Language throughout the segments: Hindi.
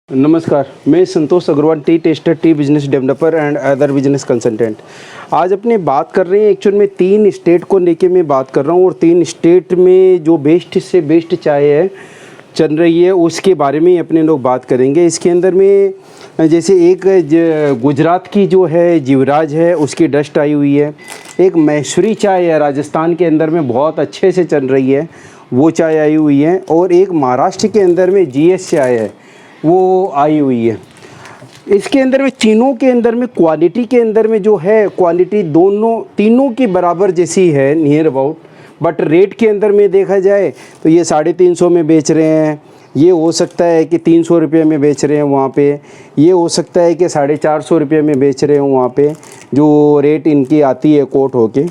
नमस्कार, मैं Santosh Agarwal, tea tester, tea business developer and other business consultant. आज अपने बात कर रहे हैं, एक्चुअल में 3 स्टेट को लेके मैं बात कर रहा हूँ और 3 स्टेट में जो बेस्ट से बेस्ट चाय है चल रही है उसके बारे में ही अपने लोग बात करेंगे। इसके अंदर में जैसे एक गुजरात की जो है जीवराज है, उसकी डस्ट आई हुई है। एक मैसूरी चाय है, राजस्थान के अंदर में बहुत अच्छे से चल रही है, वो चाय आई हुई है। और एक महाराष्ट्र के अंदर में जीएस चाय है, वो आई हुई है। इसके अंदर में तीनों के अंदर में क्वालिटी के अंदर में जो है, क्वालिटी तीनों की बराबर जैसी है नियर अबाउट, बट रेट के अंदर में देखा जाए तो ये 350 में बेच रहे हैं, ये हो सकता है कि 300 रुपये में बेच रहे हैं वहाँ पे, ये हो सकता है कि 450 रुपये में बेच रहे हो वहाँ पे, जो रेट इनकी आती है कोट होके।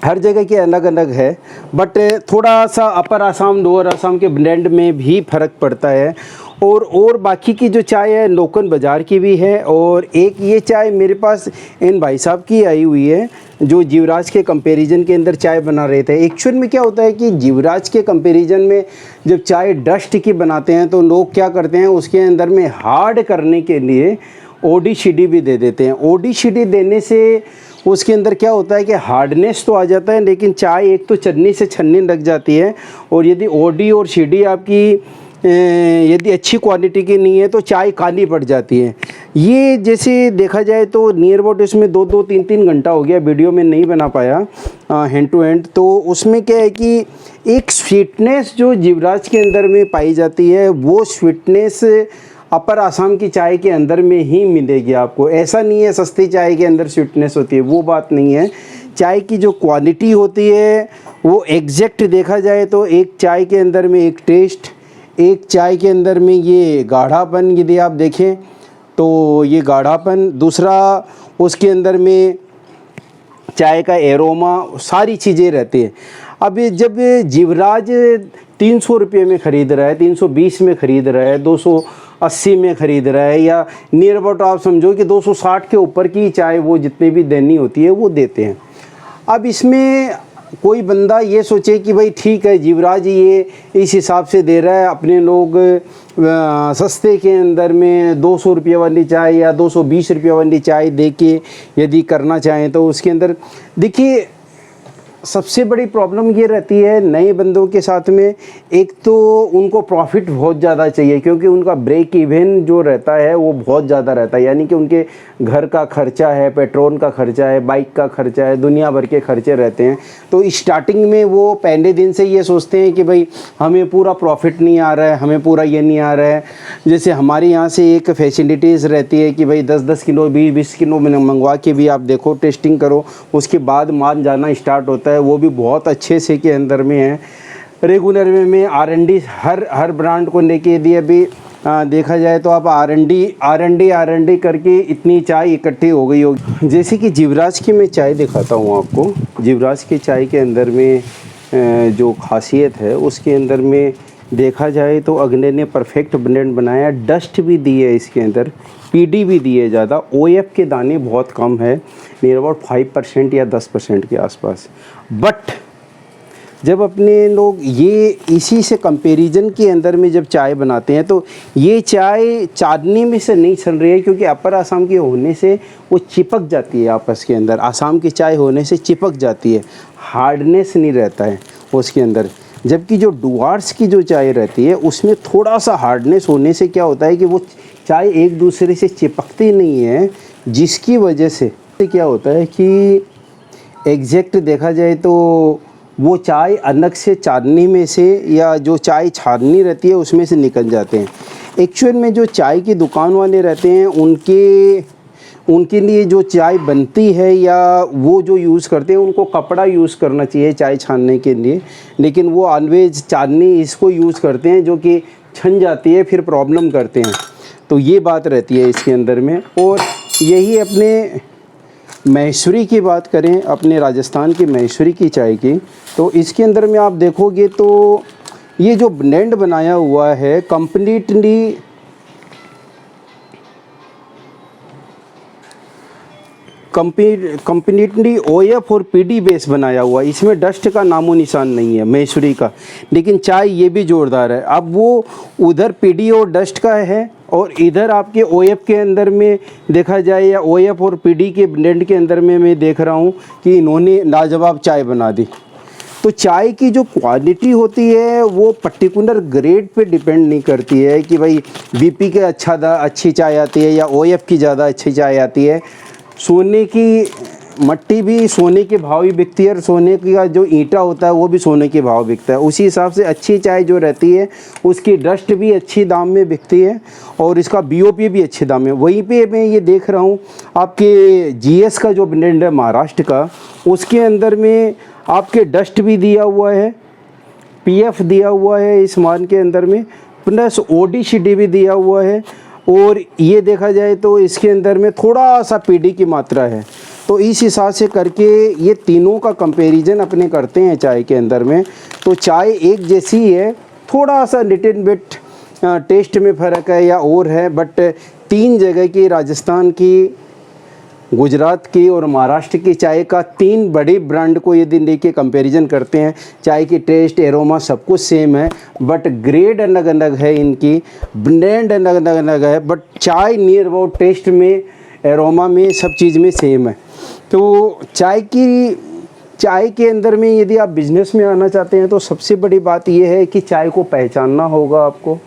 हर जगह के अलग अलग है, बट थोड़ा सा अपर आसाम लोअर आसाम के ब्लेंड में भी फ़र्क पड़ता है। और बाकी की जो चाय है लोकल बाज़ार की भी है। और एक ये चाय मेरे पास इन भाई साहब की आई हुई है, जो जीवराज के कंपैरिजन के अंदर चाय बना रहे थे। एक्चुअल में क्या होता है कि जीवराज के कंपैरिजन में जब चाय डस्ट की बनाते हैं तो लोग क्या करते हैं, उसके अंदर में हार्ड करने के लिए ODCD भी दे देते हैं। ODCD देने से उसके अंदर क्या होता है कि हार्डनेस तो आ जाता है, लेकिन चाय एक तो चलने से छन्नी लग जाती है। और यदि OD और CD आपकी यदि अच्छी क्वालिटी की नहीं है तो चाय काली पड़ जाती है। ये जैसे देखा जाए तो नियर अबाउट इसमें 2-2 3-3 घंटा हो गया, वीडियो में नहीं बना पाया हैंड टू हैंड। तो उसमें क्या है कि एक स्वीटनेस जो जीवराज के अंदर में पाई जाती है, वो स्वीटनेस अपर आसाम की चाय के अंदर में ही मिलेगी आपको। ऐसा नहीं है सस्ती चाय के अंदर स्वीटनेस होती है, वो बात नहीं है। चाय की जो क्वालिटी होती है वो एग्जैक्ट देखा जाए तो एक चाय के अंदर में एक टेस्ट, एक चाय के अंदर में ये गाढ़ापन यदि आप देखें तो ये गाढ़ापन, दूसरा उसके अंदर में चाय का एरोमा, सारी चीज़ें रहती हैं। अब जब जीवराज 300 रुपये में ख़रीद रहा है, 320 में ख़रीद रहा है, 280 में ख़रीद रहा है, या नियर अबाउट आप समझो कि 260 के ऊपर की चाय वो जितनी भी देनी होती है वो देते हैं। अब इसमें कोई बंदा ये सोचे कि भाई ठीक है जीवराज ये इस हिसाब से दे रहा है, अपने लोग सस्ते के अंदर में 200 रुपये वाली चाय या 220 रुपये वाली चाय दे के यदि करना चाहें तो उसके अंदर देखिए सबसे बड़ी प्रॉब्लम ये रहती है नए बंदों के साथ में। एक तो उनको प्रॉफिट बहुत ज़्यादा चाहिए, क्योंकि उनका ब्रेक इवन जो रहता है वो बहुत ज़्यादा रहता है। यानी कि उनके घर का खर्चा है, पेट्रोल का खर्चा है, बाइक का खर्चा है, दुनिया भर के खर्चे रहते हैं। तो स्टार्टिंग में वो पहले दिन से ये सोचते हैं कि भाई हमें पूरा प्रॉफिट नहीं आ रहा है, हमें पूरा ये नहीं आ रहा है। जैसे हमारे यहाँ से एक फैसिलिटीज़ रहती है कि भाई 10-10 किलो 20-20 किलो मंगवा के भी आप देखो, टेस्टिंग करो, उसके बाद माल जाना स्टार्ट होता है, वो भी बहुत अच्छे से के अंदर में है। रेगुलर में R&D हर ब्रांड को लेके यदि अभी देखा जाए तो आप R&D करके इतनी चाय इकट्ठी हो गई होगी। जैसे कि जीवराज की मैं चाय दिखाता हूँ आपको। जीवराज की चाय के अंदर में जो खासियत है उसके अंदर में देखा जाए तो अगले ने परफेक्ट ब्लेंड बनाया, डस्ट भी दी है इसके अंदर, PD भी दी है ज़्यादा, OF के दाने बहुत कम है, नियर अबाउट 5% या 10% के आसपास। बट जब अपने लोग ये इसी से कंपैरिजन के अंदर में जब चाय बनाते हैं तो ये चाय चादनी में से नहीं चल रही है, क्योंकि अपर आसाम के होने से वो चिपक जाती है आपस के अंदर। आसाम की चाय होने से चिपक जाती है, हार्डनेस नहीं रहता है उसके अंदर। जबकि जो डुआर्स की जो चाय रहती है उसमें थोड़ा सा हार्डनेस होने से क्या होता है कि वो चाय एक दूसरे से चिपकती नहीं है, जिसकी वजह से क्या होता है कि एग्जैक्ट देखा जाए तो वो चाय अलग से चादनी में से या जो चाय छाननी रहती है उसमें से निकल जाते हैं। एक्चुअल में जो चाय की दुकान वाले रहते हैं उनके लिए जो चाय बनती है या वो जो यूज़ करते हैं उनको कपड़ा यूज़ करना चाहिए चाय छानने के लिए, लेकिन वो ऑलवेज चादनी इसको यूज़ करते हैं जो कि छन जाती है, फिर प्रॉब्लम करते हैं। तो ये बात रहती है इसके अंदर में। और यही अपने मैसूरी की बात करें, अपने राजस्थान की मैसूरी की चाय की, तो इसके अंदर में आप देखोगे तो ये जो ब्लेंड बनाया हुआ है कंप्लीटली ओएफ और पीडी बेस बनाया हुआ, इसमें डस्ट का नामो निशान नहीं है महेश्वरी का, लेकिन चाय ये भी जोरदार है। अब वो उधर पीडी और डस्ट का है और इधर आपके ओएफ के अंदर में देखा जाए या ओएफ और पीडी के ब्लेंड के अंदर में मैं देख रहा हूँ कि इन्होंने लाजवाब चाय बना दी। तो चाय की जो क्वालिटी होती है वो पर्टिकुलर ग्रेड पे डिपेंड नहीं करती है कि भाई बीपी के अच्छी चाय आती है या ओएफ की ज़्यादा अच्छी चाय आती है। सोने की मट्टी भी सोने के भाव ही बिकती है और सोने का जो ईंटा होता है वो भी सोने के भाव बिकता है। उसी हिसाब से अच्छी चाय जो रहती है उसकी डस्ट भी अच्छी दाम में बिकती है और इसका बीओपी भी अच्छे दाम में। वहीं पे मैं ये देख रहा हूँ आपके जीएस का जो ब्रांड है महाराष्ट्र का, उसके अंदर में आपके डस्ट भी दिया हुआ है, पीएफ दिया हुआ है इस मान के अंदर में, प्लस ओडीसीडी भी दिया हुआ है और ये देखा जाए तो इसके अंदर में थोड़ा सा पीडी की मात्रा है। तो इस हिसाब से करके ये तीनों का कंपैरिजन अपने करते हैं चाय के अंदर में, तो चाय एक जैसी है, थोड़ा सा लिटिल बिट टेस्ट में फ़र्क है या और है, बट तीन जगह की, राजस्थान की, गुजरात की और महाराष्ट्र की चाय का तीन बड़े ब्रांड को यदि लेके कंपैरिजन करते हैं, चाय की टेस्ट एरोमा सब कुछ सेम है, बट ग्रेड अलग अलग है, इनकी ब्रांड अलग अलग है, बट चाय नियर अबाउट टेस्ट में, एरोमा में, सब चीज़ में सेम है। तो चाय के अंदर में यदि आप बिज़नेस में आना चाहते हैं तो सबसे बड़ी बात यह है कि चाय को पहचानना होगा, आपको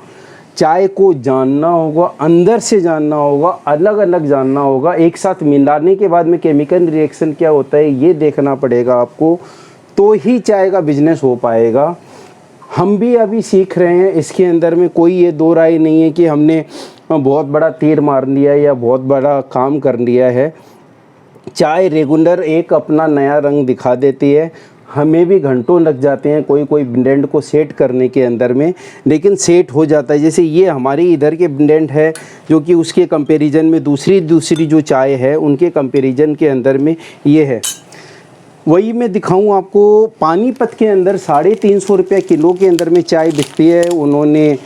चाय को जानना होगा, अंदर से जानना होगा, अलग अलग जानना होगा, एक साथ मिलाने के बाद में केमिकल रिएक्शन क्या होता है ये देखना पड़ेगा आपको, तो ही चाय का बिजनेस हो पाएगा। हम भी अभी सीख रहे हैं, इसके अंदर में कोई ये दो राय नहीं है कि हमने बहुत बड़ा तीर मार लिया या बहुत बड़ा काम कर लिया है। चाय रेगुलर एक अपना नया रंग दिखा देती है, हमें भी घंटों लग जाते हैं कोई ब्रांड को सेट करने के अंदर में, लेकिन सेट हो जाता है। जैसे ये हमारे इधर के ब्रांड है जो कि उसके कंपैरिजन में दूसरी जो चाय है उनके कंपैरिजन के अंदर में ये है। वही मैं दिखाऊं आपको, पानीपत के अंदर 350 रुपये किलो के अंदर में चाय बिकती है। उन्होंने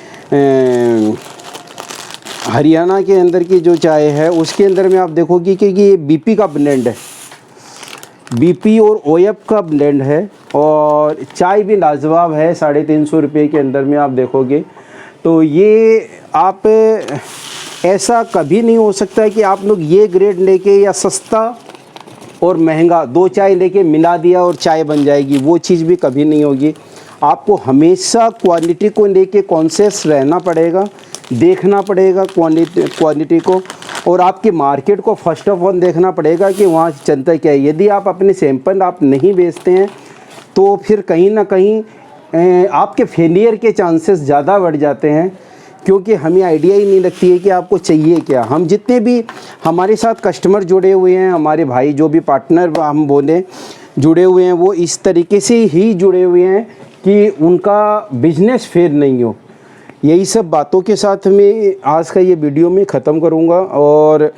हरियाणा के अंदर की जो चाय है उसके अंदर में आप देखोगे कि ये बीपी का ब्लेंड है, बीपी और ओएफ का ब्लेंड है और चाय भी लाजवाब है। 350 रुपये के अंदर में आप देखोगे तो ये आप ऐसा कभी नहीं हो सकता कि आप लोग ये ग्रेड लेके या सस्ता और महंगा दो चाय लेके मिला दिया और चाय बन जाएगी, वो चीज़ भी कभी नहीं होगी। आपको हमेशा क्वालिटी को लेके कॉन्शियस रहना पड़ेगा, देखना पड़ेगा क्वालिटी को, और आपके मार्केट को फर्स्ट ऑफ ऑल देखना पड़ेगा कि वहाँ चलता क्या है। यदि आप अपने सैंपल आप नहीं बेचते हैं तो फिर कहीं ना कहीं आपके फेलियर के चांसेस ज़्यादा बढ़ जाते हैं, क्योंकि हमें आइडिया ही नहीं लगती है कि आपको चाहिए क्या। हम जितने भी हमारे साथ कस्टमर जुड़े हुए हैं, हमारे भाई जो भी पार्टनर हम बोले जुड़े हुए हैं, वो इस तरीके से ही जुड़े हुए हैं कि उनका बिजनेस फेल नहीं हो। यही सब बातों के साथ मैं आज का ये वीडियो में ख़त्म करूँगा। और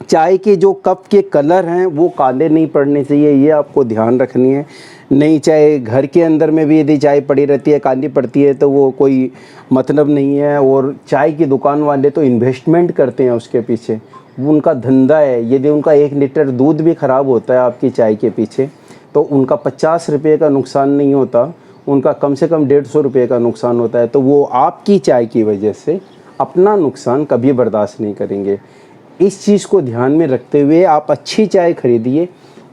चाय के जो कप के कलर हैं वो काले नहीं पड़ने चाहिए, ये आपको ध्यान रखनी है। नहीं, चाहे घर के अंदर में भी यदि चाय पड़ी रहती है काली पड़ती है तो वो कोई मतलब नहीं है। और चाय की दुकान वाले तो इन्वेस्टमेंट करते हैं उसके पीछे, वो उनका धंधा है। यदि उनका 1 लीटर दूध भी ख़राब होता है आपकी चाय के पीछे तो उनका 50 रुपये का नुकसान नहीं होता, उनका कम से कम 150 रुपये का नुकसान होता है। तो वो आपकी चाय की वजह से अपना नुकसान कभी बर्दाश्त नहीं करेंगे। इस चीज़ को ध्यान में रखते हुए आप अच्छी चाय खरीदिए।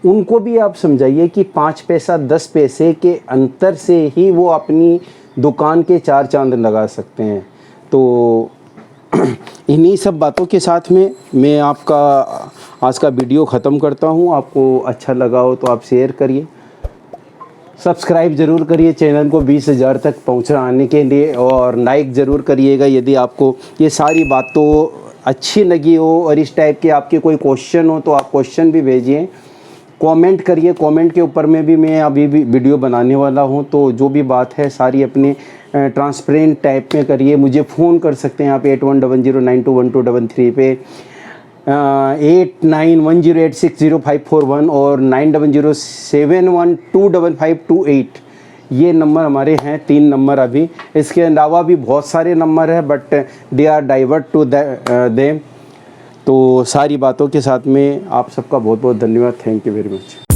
उनको भी आप समझाइए कि 5 पैसा 10 पैसे के अंतर से ही वो अपनी दुकान के 4 चांद लगा सकते हैं। तो इन्हीं सब बातों के साथ में मैं आपका आज का वीडियो ख़त्म करता हूँ। आपको अच्छा लगा हो तो आप शेयर करिए, सब्सक्राइब ज़रूर करिए चैनल को 20,000 तक पहुँचाने के लिए, और लाइक ज़रूर करिएगा यदि आपको ये सारी बातों अच्छी लगी हो। और इस टाइप के आपके कोई क्वेश्चन हो तो आप क्वेश्चन भी भेजिए, कमेंट करिए। कमेंट के ऊपर में भी मैं अभी भी वीडियो बनाने वाला हूँ, तो जो भी बात है सारी अपनी ट्रांसपेरेंट टाइप में करिए। मुझे फ़ोन कर सकते हैं आप 8100921233 पे, 8910860541 और 9007125528 ये नंबर हमारे हैं। 3 नंबर अभी, इसके अलावा भी बहुत सारे नंबर हैं but they are divert to them. तो सारी बातों के साथ में आप सबका बहुत बहुत धन्यवाद। Thank you very much.